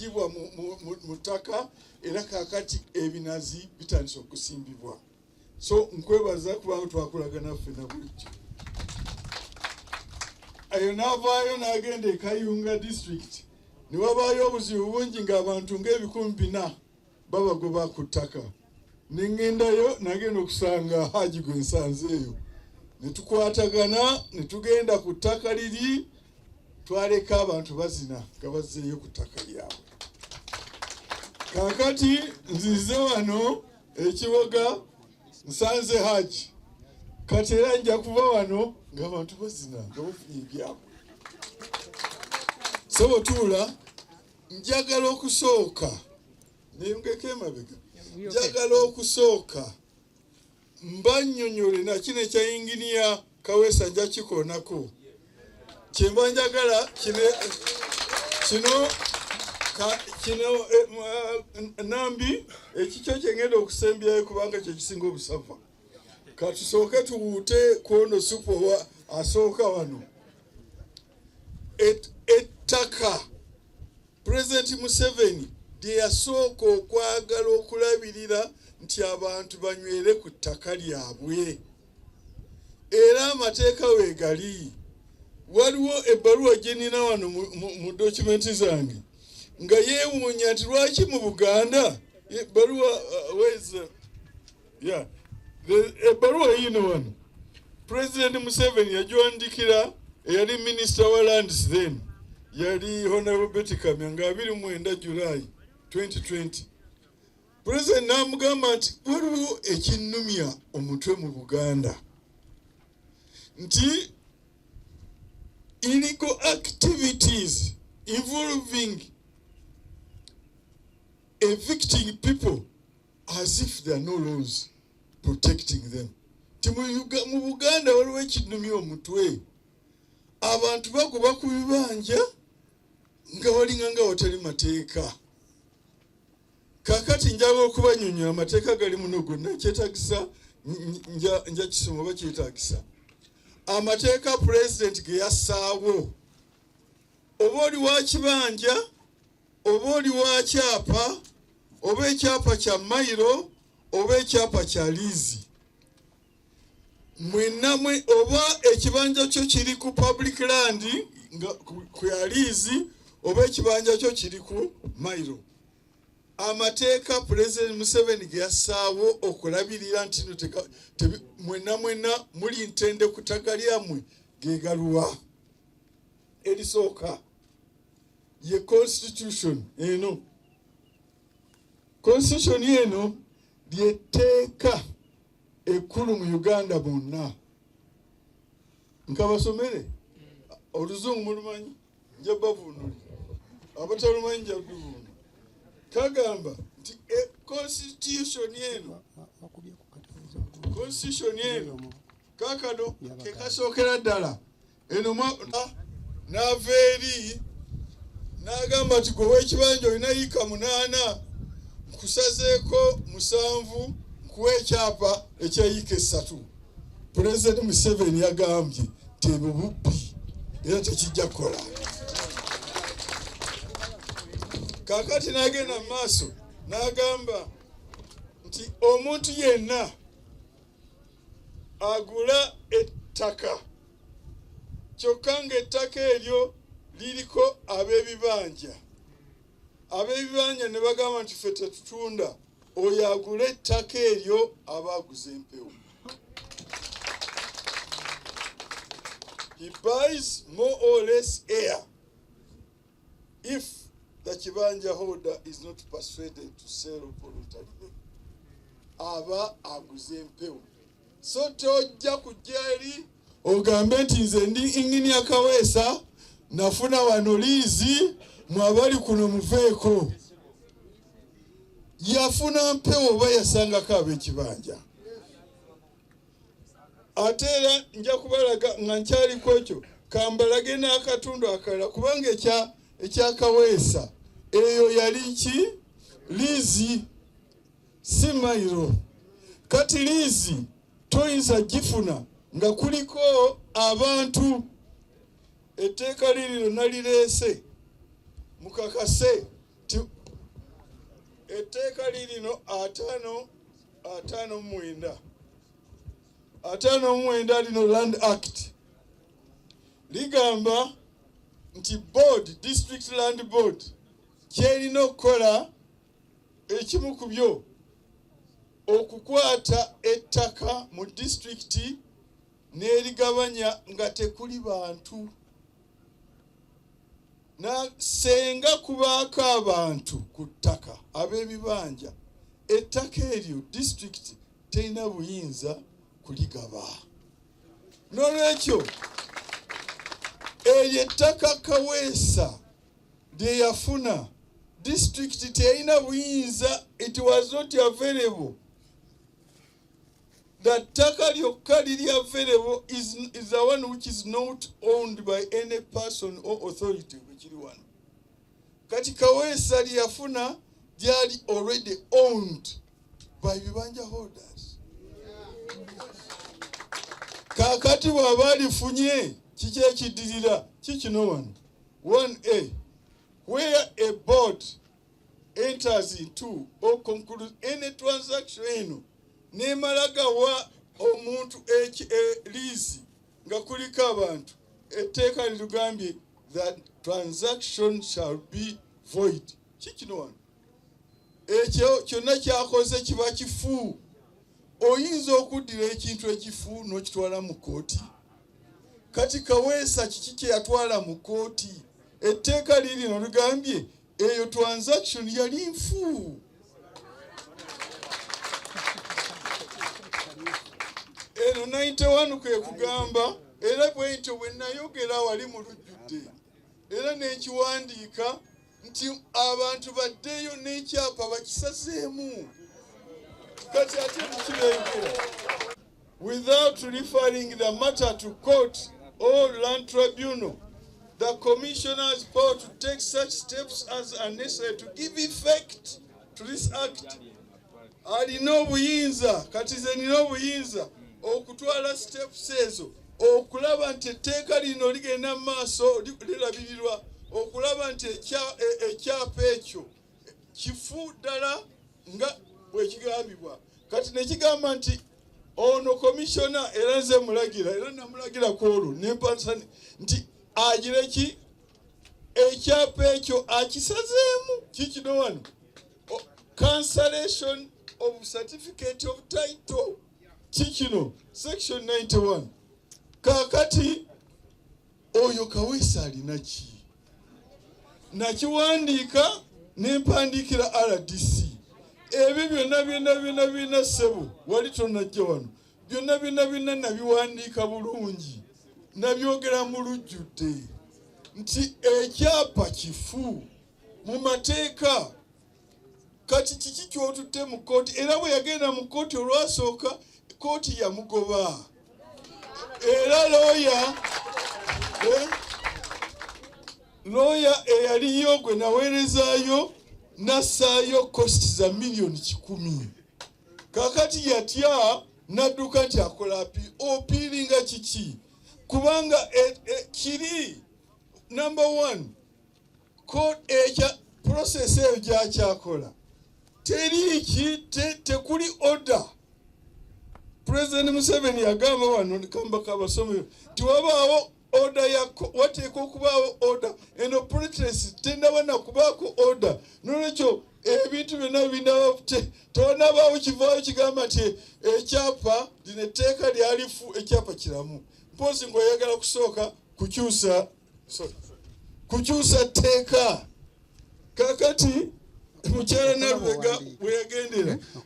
gibwa mu ttaka era kakati ebinazi bitandise okusimbibwa. So nkwebaza kubanga twakolagana ffenna bulijjo. Ayo n'avaayo n'agenda e Kayunga district ne wabaayo obuzibu bungi ng'abantu ng'ebikumi 4 babagoba ku ttaka. Ne ŋŋendayo nagenda okusanga Haji gwe nsanzeeyo. Ne tukwatagana ne tugenda ku ttaka liri twaleka abantu bazina nga bazzeeyo ku ttaka lyabwe. Kaakati nzize wano ekiboga nsanze Haji. Kati era nja kuva wano ng'abantu bazina nga bafunye ebyabwe. So tuula njagala okusooka nengeko emabega. Njagala okusooka mbannyonnyole na kino ekya inginiya Kaweesa nja kikoonako. Kyemba njagala kino nambi ekikyo kyengenda okusembyayo kubanga kye kisinga obusava. Katusooke tuwuute kwono supu wa asooka wano. Ettaka President Museveni lye yasooka okwagala okulabirira nti abantu banywere ku ttaka lyabwe. Era amateeka weegali. Waliwo ebbaluwa gye nina wano mu dokumenti zange nga yeewuunya nti lwaki mu Buganda ebbaluwa ebbaluwa yino wano President Museveni yagiwandikira eyali Minister wa Lands then yali Honorable Betty Kamya nga 29 July 2020. President n'amugamba nti waliwo ekinnumya omutwe mu Buganda nti illegal activities involving evicting people as if there are no laws protecting them. Mu Buganda waliwo ekinnumya omutwe. Abantu bagoba ku bibanja nga walinga nga watali mateeka. Kakati njagala okubanyonnyola amateeka gali muno gonna kyetaagisa nja kisoma oba kyetaagisa. Amateeka President ge yassaawo oba oli wa kibanja oba oli wa kyapa oba ekyapa kya mayiro oba ekyapa kya liizi. Mwenamwe oba ekibanja kyo kiri ku public land nga ku ya liizi oba ekibanja kyo kiri ku mayiro. Amateeka President Museveni ge yassaawo okulabirira nti mwena muli ntende ku ttaka lyammwe geegaluwa. Erisooka ye constitution eno. Constitution eno lyetteeka ekkulu mu Uganda bonna. Nkabasomere oluzungu mulumanyi nja bavuunuli abatalumanyi nja kuvuunula. Kagamba nti constitution eno kakano ke kasookera ddala eno n'ava eri n'agamba nti gwe w'ekibanja olina yiika 8 nkusazeeko 7 nkuwa ekyapa ekyayiika 3. President Museveni yagambye nti ebyo bubbi era tekijja kukola. Kakati n'agenda mu maaso n'agamba nti omuntu yenna agula ettaka kyokka ng'ettaka eryo liriko ab'ebibanja. Ab'ebibanja ne bagamba nti ffe tetutunda, oyo agula ettaka eryo aba aguze empewo. He buys more or less air if the kibanja holder is not persuaded to sell voluntarily. Aba aguze empewo. So tojja kujja eri ogambe nti nze ndi inginiya Kaweesa nafuna wano liizi mwabali kuno muveeko. Yafuna mpewo oba yasangako ab'ekibanja. Ate era nja kubalaga nga nkyaliko ekyo kambalage n'akatundu akalala kubanga ekya Kaweesa eyo yali ki liizi si mayiro. Kati liizi toyinza gifuna nga kuliko abantu. Etteeka liri lyonna lireese mukakase etteeka lirino 59 lino Land Act ligamba nti board, district land board kyerina okukola ekimu ku byo okukwata ettaka mu district n'erigabanya nga tekuli bantu. Na senga kubaako abantu ku ttaka ab'ebibanja, ettaka eryo district terina buyinza kuligaba. N'olwekyo eryo ettaka Kaweesa lye yafuna, district terina buyinza, it was not available. That ttaka lyokka liri available is the one which is not owned by any person or authority. Kati Kaweesa lye yafuna lyali already owned by Bibanja holders. Kakati bw'aba lifunye kiki ekidirira kikino wano 1A, where a board enters into or concludes any transaction eno nemalagawa omuntu lease nga kuliko abantu, etteeka lirugambye that transaction shall be void. Kikino wano ekyo kyonna kyakoze kiba kifu. Oyinza okuddira ekintu ekifu n'okitwala mu kooti. Kati Kaweesa kiki kye yatwala mu kooti? Etteeka lirino ligambye eyo transaction yali nfu. Eno 91 kwe kugamba, era bwentyo bwe nayogera wali mu lujjudde, era n'ekiwandiika nti abantu baddeyo n'ekyapa bakisazeemu. Kati ate mukirengera. Without referring the matter to court or land tribunal, the commissioner has power to take such steps as are necessary to give effect to this act. Alina obuyinza, kati ze nina obuyinza okutwala steps ezo, okulaba nti etteeka lino ligenda mu maaso lirabirirwa, okulaba nti ekyapa ekyo kifu ddala nga bwekigambibwa. Kati nekigamba nti ono komishona era nze mulagira, era namulagira kwolwo nempansa nti agireki ekyapa ekyo akisazeemu. Kikino wano cancellation of certificate of title. Kikino section 91. Kakati oyo Kaweesa alina ki? Nakiwandiika nempandikira RDC. Ebyo byonna ssebo wali tonajja wano. Byonna nabiwandiika bulungi. Nabyogera mu lujjudde nti ekyapa kifu mu mateeka. Kati kiki kyotutte mu kooti? Era bwe yagenda mu kooti olwasooka, kooti yamugoba. Era lawyer eyaliyo gwe naweerezaayo nassaayo cost za $1,000,000. Kakati yatya nadduka nti akola opiiringa kiki? Kubanga kiri number 1 court ekya process eyo gyakyakola tekuli order. President Museveni yagamba wano kamba kabasomero nti wabaawo order wateekwa okubaawo order, eno protest tendaba na kubaako order. N'olwekyo ebintu byonna tewannabaawo kivaayo kigamba nti ekyapa lino etteeka lyalifu, ekyapa kiramu. Mpozi ng'oyagala kusooka kukyusa tteeka. Kakati mukyala Nalubega bwe yagendera